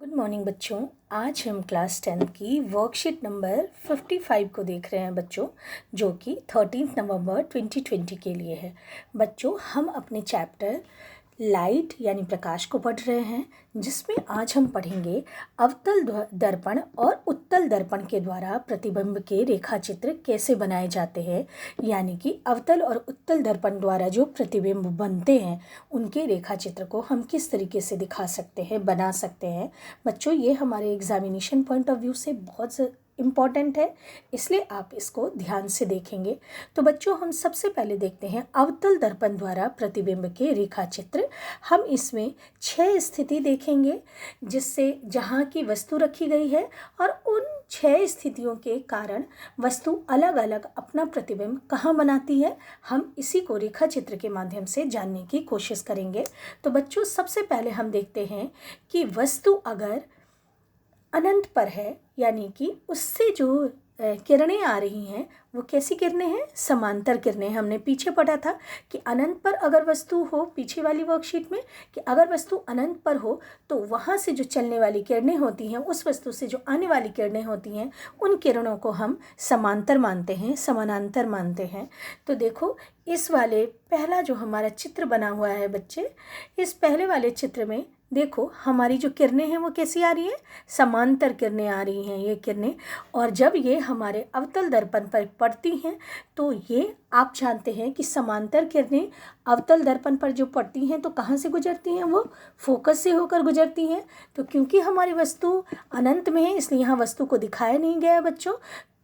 Good morning बच्चों। आज हम क्लास 10 की वर्कशीट नंबर 55 को देख रहे हैं बच्चों, जो कि 13 नवंबर 2020 के लिए है। बच्चों, हम अपने चैप्टर लाइट यानी प्रकाश को पढ़ रहे हैं, जिसमें आज हम पढ़ेंगे अवतल दर्पण और उत्तल दर्पण के द्वारा प्रतिबिंब के रेखा चित्र कैसे बनाए जाते हैं, यानी कि अवतल और उत्तल दर्पण द्वारा जो प्रतिबिंब बनते हैं उनके रेखा चित्र को हम किस तरीके से दिखा सकते हैं, बना सकते हैं। बच्चों, ये हमारे एग्जामिनेशन पॉइंट ऑफ व्यू से बहुत इम्पॉर्टेंट है, इसलिए आप इसको ध्यान से देखेंगे। तो बच्चों, हम सबसे पहले देखते हैं अवतल दर्पण द्वारा प्रतिबिंब के रेखा चित्र। हम इसमें 6 स्थिति देखेंगे, जिससे जहाँ की वस्तु रखी गई है और उन 6 स्थितियों के कारण वस्तु अलग अलग अपना प्रतिबिंब कहाँ बनाती है, हम इसी को रेखा चित्र के माध्यम से जानने की कोशिश करेंगे। तो बच्चों, सबसे पहले हम देखते हैं कि वस्तु अगर अनंत पर है, यानी कि उससे जो किरणें आ रही हैं वो कैसी किरणें हैं, समांतर किरणें। हमने पीछे पढ़ा था कि अनंत पर अगर वस्तु हो, पीछे वाली वर्कशीट में, कि अगर वस्तु अनंत पर हो तो वहाँ से जो चलने वाली किरणें होती हैं, उस वस्तु से जो आने वाली किरणें होती हैं, उन किरणों को हम समांतर मानते हैं, समानांतर मानते हैं। तो देखो, इस वाले पहला जो हमारा चित्र बना हुआ है बच्चे, इस पहले वाले चित्र में देखो हमारी जो किरणें हैं वो कैसी आ रही हैं, समांतर किरणें आ रही हैं ये किरणें। और जब ये हमारे अवतल दर्पण पर पड़ती हैं तो ये आप जानते हैं कि समांतर किरणें अवतल दर्पण पर जो पड़ती हैं तो कहाँ से गुजरती हैं, वो फोकस से होकर गुजरती हैं। तो क्योंकि हमारी वस्तु अनंत में है, इसलिए यहाँ वस्तु को दिखाया नहीं गया बच्चों।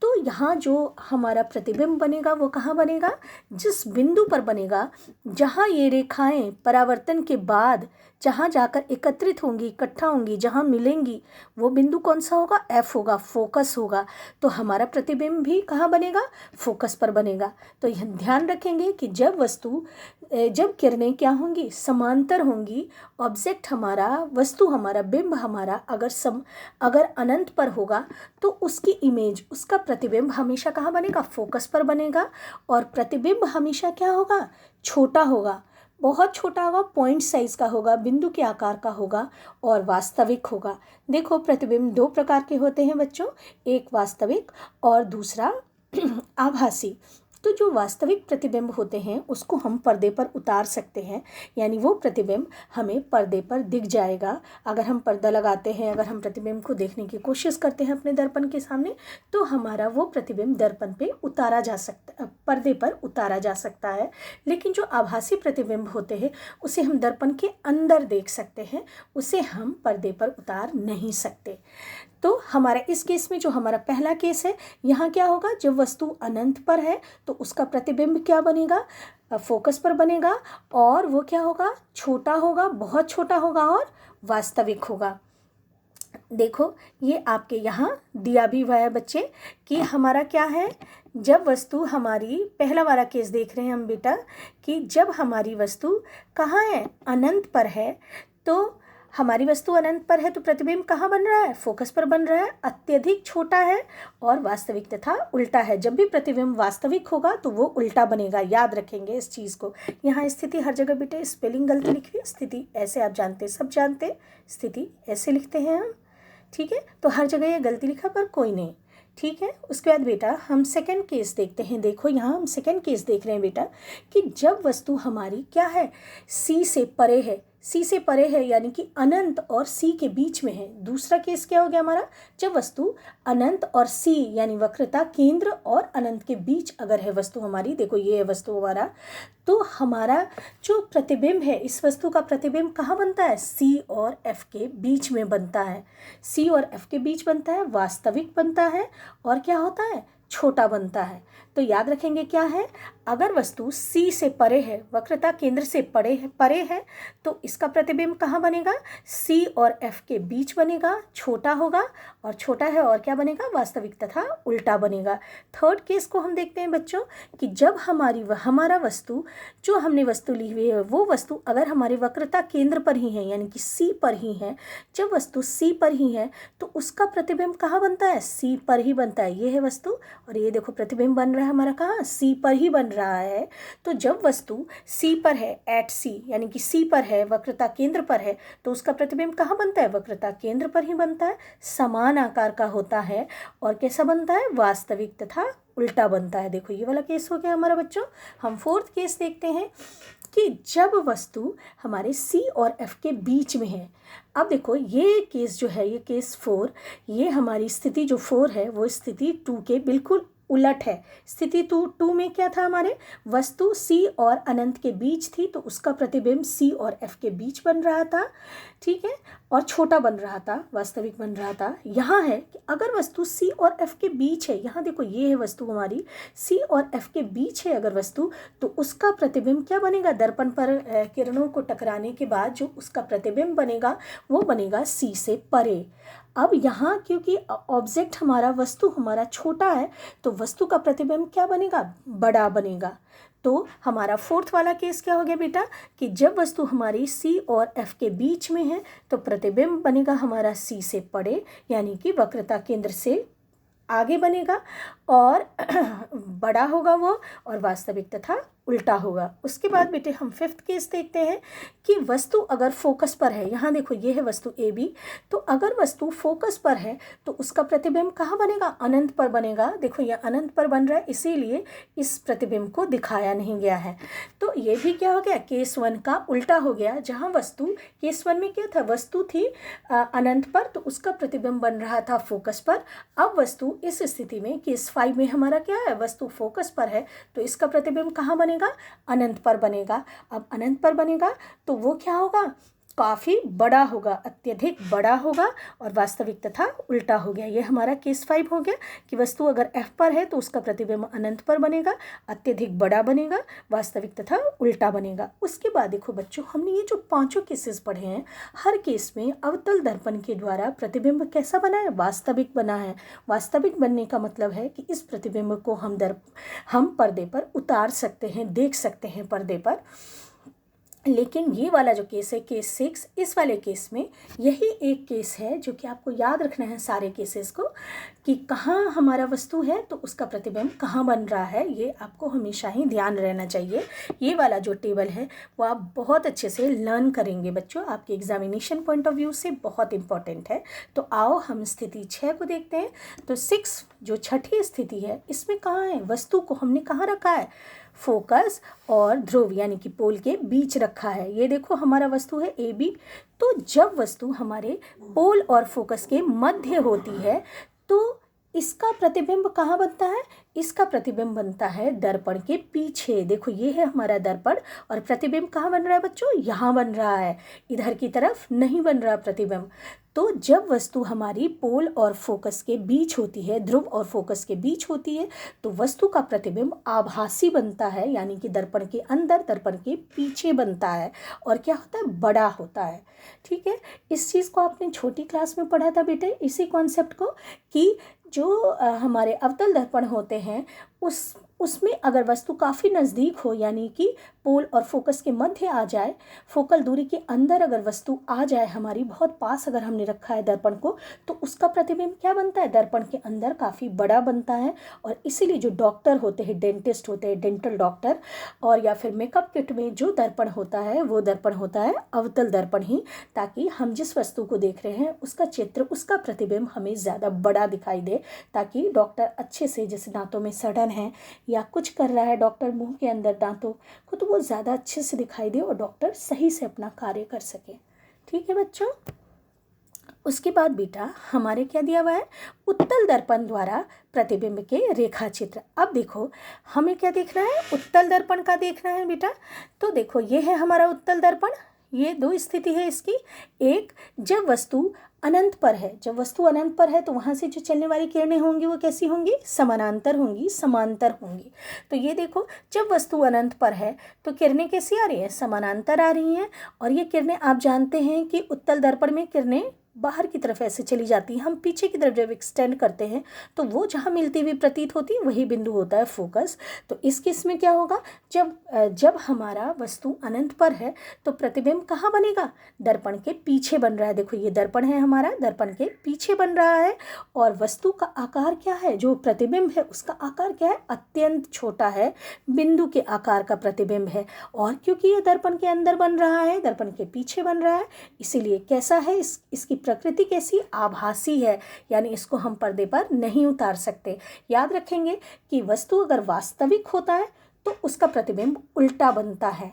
तो यहाँ जो हमारा प्रतिबिंब बनेगा वो कहाँ बनेगा, जिस बिंदु पर बनेगा जहाँ ये रेखाएं परावर्तन के बाद जहाँ जाकर एकत्रित होंगी, इकट्ठा होंगी, जहाँ मिलेंगी, वो बिंदु कौन सा होगा, एफ होगा, फोकस होगा। तो हमारा प्रतिबिंब भी कहाँ बनेगा, फोकस पर बनेगा। तो यह ध्यान रखेंगे कि जब किरणें क्या होंगी, समांतर होंगी, ऑब्जेक्ट हमारा, वस्तु हमारा, बिंब हमारा अगर अनंत पर होगा तो उसकी इमेज, उसका प्रतिबिंब हमेशा कहाँ बनेगा, फोकस पर बनेगा। और प्रतिबिंब हमेशा क्या होगा, छोटा होगा, बहुत छोटा होगा, पॉइंट साइज का होगा, बिंदु के आकार का होगा और वास्तविक होगा। देखो, प्रतिबिंब 2 प्रकार के होते हैं बच्चों, एक वास्तविक और दूसरा आभासी। तो जो वास्तविक प्रतिबिंब होते हैं उसको हम पर्दे पर उतार सकते हैं, यानी वो प्रतिबिंब हमें पर्दे पर दिख जाएगा। अगर हम पर्दा लगाते हैं, अगर हम प्रतिबिंब को देखने की कोशिश करते हैं अपने दर्पण के सामने, तो हमारा वो प्रतिबिंब दर्पण पे उतारा जा सकता, पर्दे पर उतारा जा सकता है। लेकिन जो आभासी प्रतिबिंब होते हैं उसे हम दर्पण के अंदर देख सकते हैं, उसे हम पर्दे पर उतार नहीं सकते। तो हमारा इस केस में, जो हमारा पहला केस है, यहाँ क्या होगा, जब वस्तु अनंत पर है तो उसका प्रतिबिंब क्या बनेगा, फोकस पर बनेगा, और वो क्या होगा, छोटा होगा, बहुत छोटा होगा और वास्तविक होगा। देखो, ये आपके यहाँ दिया भी हुआ है बच्चे कि हमारा क्या है, जब वस्तु हमारी, पहला वाला केस देख रहे हैं हम बेटा, कि जब हमारी वस्तु कहाँ है, अनंत पर है, तो हमारी वस्तु अनंत पर है तो प्रतिबिंब कहाँ बन रहा है, फोकस पर बन रहा है, अत्यधिक छोटा है और वास्तविक तथा उल्टा है। जब भी प्रतिबिंब वास्तविक होगा तो वो उल्टा बनेगा, याद रखेंगे इस चीज़ को। यहाँ स्थिति हर जगह बेटे स्पेलिंग गलती लिखी है, स्थिति ऐसे आप जानते, सब जानते, स्थिति ऐसे लिखते हैं हम, ठीक है। तो हर जगह ये गलती लिखा पर कोई नहीं, ठीक है। उसके बाद बेटा हम सेकंड केस देखते हैं। देखो, यहाँ हम सेकंड केस देख रहे हैं बेटा कि जब वस्तु हमारी क्या है, सी से परे है, सी से परे है यानी कि अनंत और सी के बीच में है। दूसरा केस क्या हो गया हमारा, जब वस्तु अनंत और सी यानी वक्रता केंद्र और अनंत के बीच अगर है वस्तु हमारी, देखो ये है वस्तु हमारा, तो हमारा जो प्रतिबिंब है, इस वस्तु का प्रतिबिंब कहाँ बनता है, सी और एफ के बीच में बनता है, सी और एफ के बीच बनता है, वास्तविक बनता है और क्या होता है, छोटा बनता है। तो याद रखेंगे क्या है, अगर वस्तु सी से परे है, वक्रता केंद्र से परे है तो इसका प्रतिबिंब कहाँ बनेगा, सी और एफ के बीच बनेगा, छोटा होगा और छोटा है और क्या बनेगा, वास्तविक तथा उल्टा बनेगा। थर्ड केस को हम देखते हैं बच्चों कि जब हमारा वस्तु, जो हमने वस्तु ली हुई है वो वस्तु अगर हमारे वक्रता केंद्र पर ही है यानी कि सी पर ही है, जब वस्तु सी पर ही है तो उसका प्रतिबिंब कहाँ बनता है, सी पर ही बनता है। ये है वस्तु और ये देखो प्रतिबिंब बन रहा है हमारा, कहाँ, सी पर ही बन रहा है। तो जब वस्तु सी पर है, एट सी यानी कि सी पर है, वक्रता केंद्र पर है, तो उसका प्रतिबिंब कहाँ बनता है, वक्रता केंद्र पर ही बनता है, समान आकार का होता है और कैसा बनता है, वास्तविक तथा उल्टा बनता है। देखो ये वाला केस हो गया हमारा बच्चों। हम फोर्थ केस देखते हैं कि जब वस्तु हमारे सी और एफ के बीच में है। अब देखो ये केस जो है, ये केस 4, ये हमारी स्थिति जो 4 है वो स्थिति 2 के बिल्कुल उलट है। स्थिति 2 में क्या था, हमारे वस्तु सी और अनंत के बीच थी, तो उसका प्रतिबिंब सी और एफ के बीच बन रहा था, ठीक है, और छोटा बन रहा था, वास्तविक बन रहा था। यहाँ है कि अगर वस्तु सी और एफ के बीच है, यहाँ देखो ये है वस्तु हमारी सी और एफ के बीच है अगर वस्तु, तो उसका प्रतिबिंब क्या बनेगा, दर्पण पर किरणों को टकराने के बाद जो उसका प्रतिबिंब बनेगा वो बनेगा सी से परे। अब यहाँ क्योंकि ऑब्जेक्ट हमारा, वस्तु हमारा छोटा है, तो वस्तु का प्रतिबिंब क्या बनेगा, बड़ा बनेगा। तो हमारा फोर्थ वाला केस क्या हो गया बेटा, कि जब वस्तु हमारी सी और एफ के बीच में है तो प्रतिबिंब बनेगा हमारा सी से परे, यानी कि वक्रता केंद्र से आगे बनेगा और बड़ा होगा वो, और वास्तविक तथा उल्टा होगा। उसके बाद बेटे हम फिफ्थ केस देखते हैं कि वस्तु अगर फोकस पर है, यहाँ देखो ये है वस्तु ए बी, तो अगर वस्तु फोकस पर है तो उसका प्रतिबिंब कहाँ बनेगा, अनंत पर बनेगा। देखो ये अनंत पर बन रहा है, इसीलिए इस प्रतिबिंब को दिखाया नहीं गया है। तो ये भी क्या हो गया, केस 1 का उल्टा हो गया। जहाँ वस्तु केस 1 में क्या था, वस्तु थी अनंत पर, तो उसका प्रतिबिंब बन रहा था फोकस पर। अब वस्तु इस स्थिति में केस 5 में हमारा क्या है, वस्तु फोकस पर है, तो इसका प्रतिबिंब कहाँ बनेगा, अनंत पर बनेगा। अब अनंत पर बनेगा तो वो क्या होगा, काफ़ी बड़ा होगा, अत्यधिक बड़ा होगा और वास्तविक तथा उल्टा हो गया। ये हमारा केस 5 हो गया कि वस्तु अगर एफ पर है तो उसका प्रतिबिंब अनंत पर बनेगा, अत्यधिक बड़ा बनेगा, वास्तविक तथा उल्टा बनेगा। उसके बाद देखो बच्चों, हमने ये जो पांचों केसेस पढ़े हैं, हर केस में अवतल दर्पण के द्वारा प्रतिबिंब कैसा बना है, वास्तविक बना है। वास्तविक बनने का मतलब है कि इस प्रतिबिंब को हम पर्दे पर उतार सकते हैं, देख सकते हैं पर्दे पर। लेकिन ये वाला जो केस है, केस 6, इस वाले केस में यही एक केस है जो कि आपको याद रखना है सारे केसेस को, कि कहाँ हमारा वस्तु है तो उसका प्रतिबिंब कहाँ बन रहा है, ये आपको हमेशा ही ध्यान रहना चाहिए। ये वाला जो टेबल है वो आप बहुत अच्छे से लर्न करेंगे बच्चों, आपके एग्जामिनेशन पॉइंट ऑफ व्यू से बहुत इंपॉर्टेंट है। तो आओ हम स्थिति 6 को देखते हैं। तो 6 जो छठी स्थिति है, इसमें कहाँ है, वस्तु को हमने कहाँ रखा है, फोकस और ध्रुव यानी कि पोल के बीच रखा है। ये देखो हमारा वस्तु है ए बी, तो जब वस्तु हमारे पोल और फोकस के मध्य होती है तो इसका प्रतिबिंब कहाँ बनता है, इसका प्रतिबिंब बनता है दर्पण के पीछे। देखो ये है हमारा दर्पण और प्रतिबिंब कहाँ बन रहा है बच्चों, यहाँ बन रहा है, इधर की तरफ नहीं बन रहा प्रतिबिंब। तो जब वस्तु हमारी पोल और फोकस के बीच होती है, ध्रुव और फोकस के बीच होती है, तो वस्तु का प्रतिबिंब आभासी बनता है, यानी कि दर्पण के अंदर, दर्पण के पीछे बनता है और क्या होता है, बड़ा होता है। ठीक है, इस चीज़ को आपने छोटी क्लास में पढ़ा था बेटे, इसी कॉन्सेप्ट को, कि जो हमारे अवतल दर्पण होते हैं उसमें अगर वस्तु काफ़ी नज़दीक हो, यानी कि पोल और फोकस के मध्य आ जाए, फोकल दूरी के अंदर अगर वस्तु आ जाए, हमारी बहुत पास अगर हमने रखा है दर्पण को, तो उसका प्रतिबिंब क्या बनता है, दर्पण के अंदर काफ़ी बड़ा बनता है। और इसीलिए जो डॉक्टर होते हैं, डेंटिस्ट होते हैं, डेंटल डॉक्टर, और या फिर मेकअप किट में जो दर्पण होता है वो दर्पण होता है अवतल दर्पण ही, ताकि हम जिस वस्तु को देख रहे हैं उसका चित्र, उसका प्रतिबिंब हमें ज़्यादा बड़ा दिखाई दे, ताकि डॉक्टर अच्छे से, जैसे दांतों में सड़न है या कुछ कर रहा है डॉक्टर मुंह के अंदर दांतों को, तो वो ज़्यादा अच्छे से दिखाई दे और डॉक्टर सही से अपना कार्य कर सके। ठीक है बच्चों, उसके बाद बेटा हमारे क्या दिया हुआ है, उत्तल दर्पण द्वारा प्रतिबिंब के रेखा चित्र। अब देखो हमें क्या देखना है, उत्तल दर्पण का देखना है बेटा। तो देखो ये है हमारा उत्तल दर्पण, ये दो स्थिति है इसकी। एक, जब वस्तु अनंत पर है, जब वस्तु अनंत पर है तो वहाँ से जो चलने वाली किरणें होंगी वो कैसी होंगी, समानांतर होंगी, समांतर होंगी। तो ये देखो जब वस्तु अनंत पर है तो किरणें कैसी आ रही हैं, समानांतर आ रही हैं। और ये किरणें आप जानते हैं कि उत्तल दर्पण में किरणें बाहर की तरफ ऐसे चली जाती है, हम पीछे की तरफ जब एक्सटेंड करते हैं तो वो जहाँ मिलती हुई प्रतीत होती है वही बिंदु होता है फोकस। तो इस केस में क्या होगा, जब हमारा वस्तु अनंत पर है तो प्रतिबिंब कहाँ बनेगा, दर्पण के पीछे बन रहा है। देखो ये दर्पण है हमारा, दर्पण के पीछे बन रहा है और वस्तु का आकार क्या है, जो प्रतिबिंब है उसका आकार क्या है, अत्यंत छोटा है, बिंदु के आकार का प्रतिबिंब है। और क्योंकि ये दर्पण के अंदर बन रहा है, दर्पण के पीछे बन रहा है, इसीलिए कैसा है, इसकी प्रकृति कैसी, आभासी है, यानी इसको हम पर्दे पर नहीं उतार सकते। याद रखेंगे कि वस्तु अगर वास्तविक होता है तो उसका प्रतिबिंब उल्टा बनता है।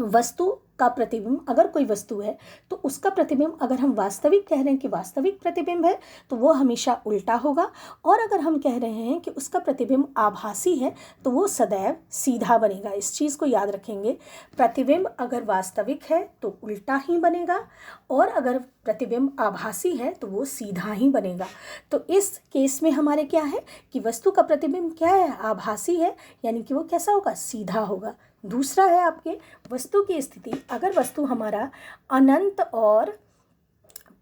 वस्तु का प्रतिबिंब, अगर कोई वस्तु है तो उसका प्रतिबिंब अगर हम वास्तविक कह रहे हैं कि वास्तविक प्रतिबिंब है तो वो हमेशा उल्टा होगा, और अगर हम कह रहे हैं कि उसका प्रतिबिंब आभासी है तो वो सदैव सीधा बनेगा। इस चीज़ को याद रखेंगे, प्रतिबिंब अगर वास्तविक है तो उल्टा ही बनेगा और अगर प्रतिबिंब आभासी है तो वो सीधा ही बनेगा। तो इस केस में हमारे क्या है कि वस्तु का प्रतिबिंब क्या है, आभासी है, यानी कि वो कैसा होगा, सीधा होगा। दूसरा है आपके वस्तु की स्थिति, अगर वस्तु हमारा अनंत और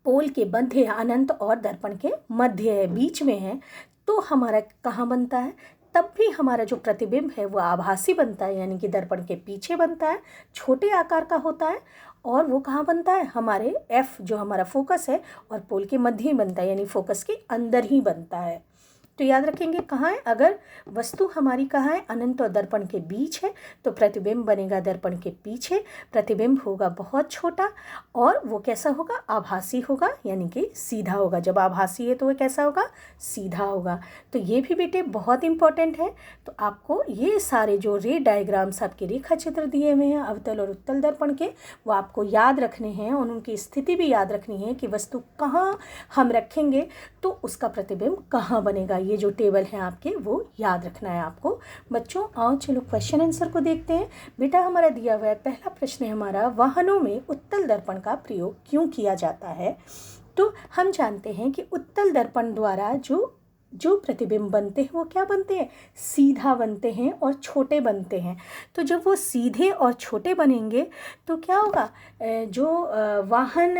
पोल के मध्य है, अनंत और दर्पण के मध्य है, बीच में है, तो हमारा कहाँ बनता है, तब भी हमारा जो प्रतिबिंब है वो आभासी बनता है, यानी कि दर्पण के पीछे बनता है, छोटे आकार का होता है, और वो कहाँ बनता है, हमारे एफ जो हमारा फोकस है और पोल के मध्य ही बनता है, यानी फोकस के अंदर ही बनता है। तो याद रखेंगे कहाँ है, अगर वस्तु हमारी कहाँ है, अनंत और दर्पण के बीच है तो प्रतिबिंब बनेगा दर्पण के पीछे, प्रतिबिंब होगा बहुत छोटा और वो कैसा होगा, आभासी होगा, यानी कि सीधा होगा। जब आभासी है तो वो कैसा होगा, सीधा होगा। तो ये भी बेटे बहुत इंपॉर्टेंट है। तो आपको ये सारे जो रे डायग्राम्स आपके रेखा चित्र दिए हुए हैं अवतल और उत्तल दर्पण के, वो आपको याद रखने हैं और उनकी स्थिति भी याद रखनी है कि वस्तु कहाँ हम रखेंगे तो उसका प्रतिबिंब कहाँ बनेगा। ये जो टेबल है आपके वो याद रखना है आपको। बच्चों आओ चलो क्वेश्चन आंसर को देखते हैं। बेटा हमारा दिया हुआ है, पहला प्रश्न है हमारा, वाहनों में उत्तल दर्पण का प्रयोग क्यों किया जाता है। तो हम जानते हैं कि उत्तल दर्पण द्वारा जो प्रतिबिंब बनते हैं वो क्या बनते हैं, सीधा बनते हैं और छोटे बनते हैं। तो जब वो सीधे और छोटे बनेंगे तो क्या होगा, जो वाहन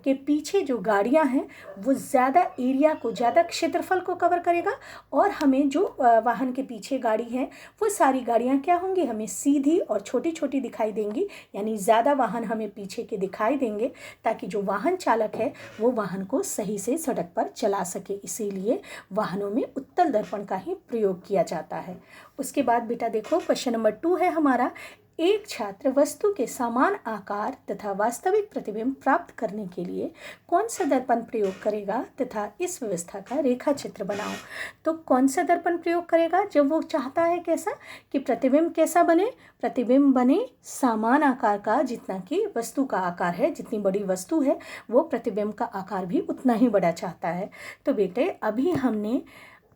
के पीछे जो गाड़ियां हैं वो ज़्यादा एरिया को, ज़्यादा क्षेत्रफल को कवर करेगा और हमें जो वाहन के पीछे गाड़ी है वो सारी गाड़ियां क्या होंगी, हमें सीधी और छोटी छोटी दिखाई देंगी, यानी ज़्यादा वाहन हमें पीछे के दिखाई देंगे ताकि जो वाहन चालक है वो वाहन को सही से सड़क पर चला सके। इसीलिए वाहनों में उत्तल दर्पण का ही प्रयोग किया जाता है। उसके बाद बेटा देखो क्वेश्चन नंबर 2 है हमारा, एक छात्र वस्तु के समान आकार तथा वास्तविक प्रतिबिंब प्राप्त करने के लिए कौन सा दर्पण प्रयोग करेगा तथा इस व्यवस्था का रेखा चित्र बनाओ। तो कौन सा दर्पण प्रयोग करेगा, जब वो चाहता है कैसा कि प्रतिबिंब कैसा बने, प्रतिबिंब बने समान आकार का, जितना कि वस्तु का आकार है, जितनी बड़ी वस्तु है वो प्रतिबिंब का आकार भी उतना ही बड़ा चाहता है। तो बेटे अभी हमने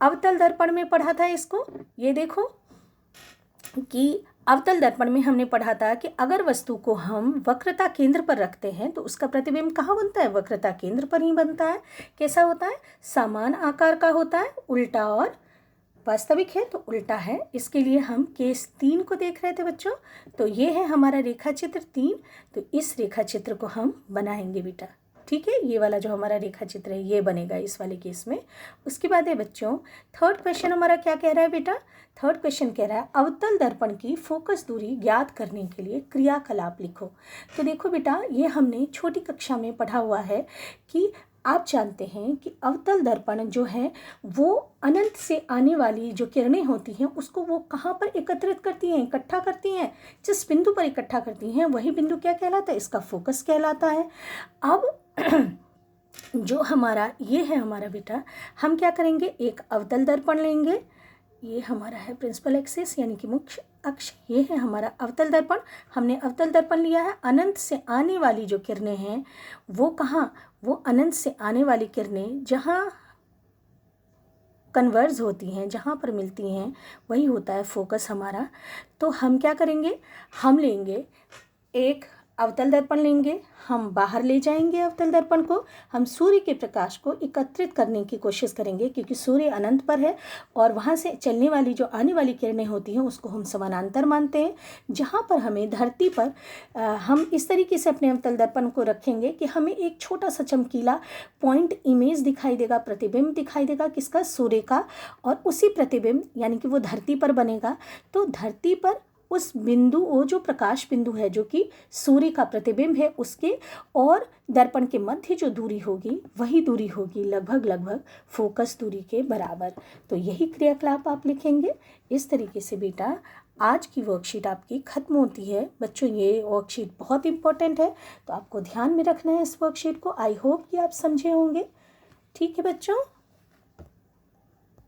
अवतल दर्पण में पढ़ा था इसको, ये देखो कि अवतल दर्पण में हमने पढ़ा था कि अगर वस्तु को हम वक्रता केंद्र पर रखते हैं तो उसका प्रतिबिंब कहाँ बनता है, वक्रता केंद्र पर ही बनता है। कैसा होता है, समान आकार का होता है, उल्टा और वास्तविक है तो उल्टा है। इसके लिए हम केस 3 को देख रहे थे बच्चों। तो ये है हमारा रेखा चित्र 3। तो इस रेखा चित्र को हम बनाएंगे बेटा, ठीक है, ये वाला जो हमारा रेखा चित्र है ये बनेगा इस वाले केस में। उसके बाद है बच्चों थर्ड क्वेश्चन हमारा क्या कह रहा है बेटा, थर्ड क्वेश्चन कह रहा है अवतल दर्पण की फोकस दूरी ज्ञात करने के लिए क्रियाकलाप लिखो। तो देखो बेटा ये हमने छोटी कक्षा में पढ़ा हुआ है कि आप जानते हैं कि अवतल दर्पण जो है वो अनंत से आने वाली जो किरणें होती हैं उसको वो कहाँ पर एकत्रित करती हैं, इकट्ठा करती हैं, जिस बिंदु पर इकट्ठा करती हैं वही बिंदु क्या कहलाता है, इसका फोकस कहलाता है। अब जो हमारा ये है हमारा बेटा, हम क्या करेंगे, एक अवतल दर्पण लेंगे, ये हमारा है प्रिंसिपल एक्सिस यानी कि मुख्य अक्ष, ये है हमारा अवतल दर्पण। हमने अवतल दर्पण लिया है, अनंत से आने वाली जो किरणें हैं वो कहाँ, वो अनंत से आने वाली किरणें जहाँ कन्वर्ज होती हैं, जहाँ पर मिलती हैं वही होता है फोकस हमारा। तो हम क्या करेंगे, हम लेंगे एक अवतल दर्पण लेंगे, हम बाहर ले जाएंगे अवतल दर्पण को, हम सूर्य के प्रकाश को एकत्रित करने की कोशिश करेंगे क्योंकि सूर्य अनंत पर है और वहाँ से चलने वाली जो आने वाली किरणें होती हैं उसको हम समानांतर मानते हैं। जहाँ पर हमें धरती पर हम इस तरीके से अपने अवतल दर्पण को रखेंगे कि हमें एक छोटा सा चमकीला पॉइंट इमेज दिखाई देगा, प्रतिबिंब दिखाई देगा किसका, सूर्य का, और उसी प्रतिबिंब यानी कि वो धरती पर बनेगा। तो धरती पर उस बिंदु, वो जो प्रकाश बिंदु है जो कि सूर्य का प्रतिबिंब है, उसके और दर्पण के मध्य जो दूरी होगी वही दूरी होगी लगभग फोकस दूरी के बराबर। तो यही क्रियाकलाप आप लिखेंगे। इस तरीके से बेटा आज की वर्कशीट आपकी खत्म होती है। बच्चों ये वर्कशीट बहुत इंपॉर्टेंट है, तो आपको ध्यान में रखना है इस वर्कशीट को। आई होप कि आप समझे होंगे। ठीक है बच्चों।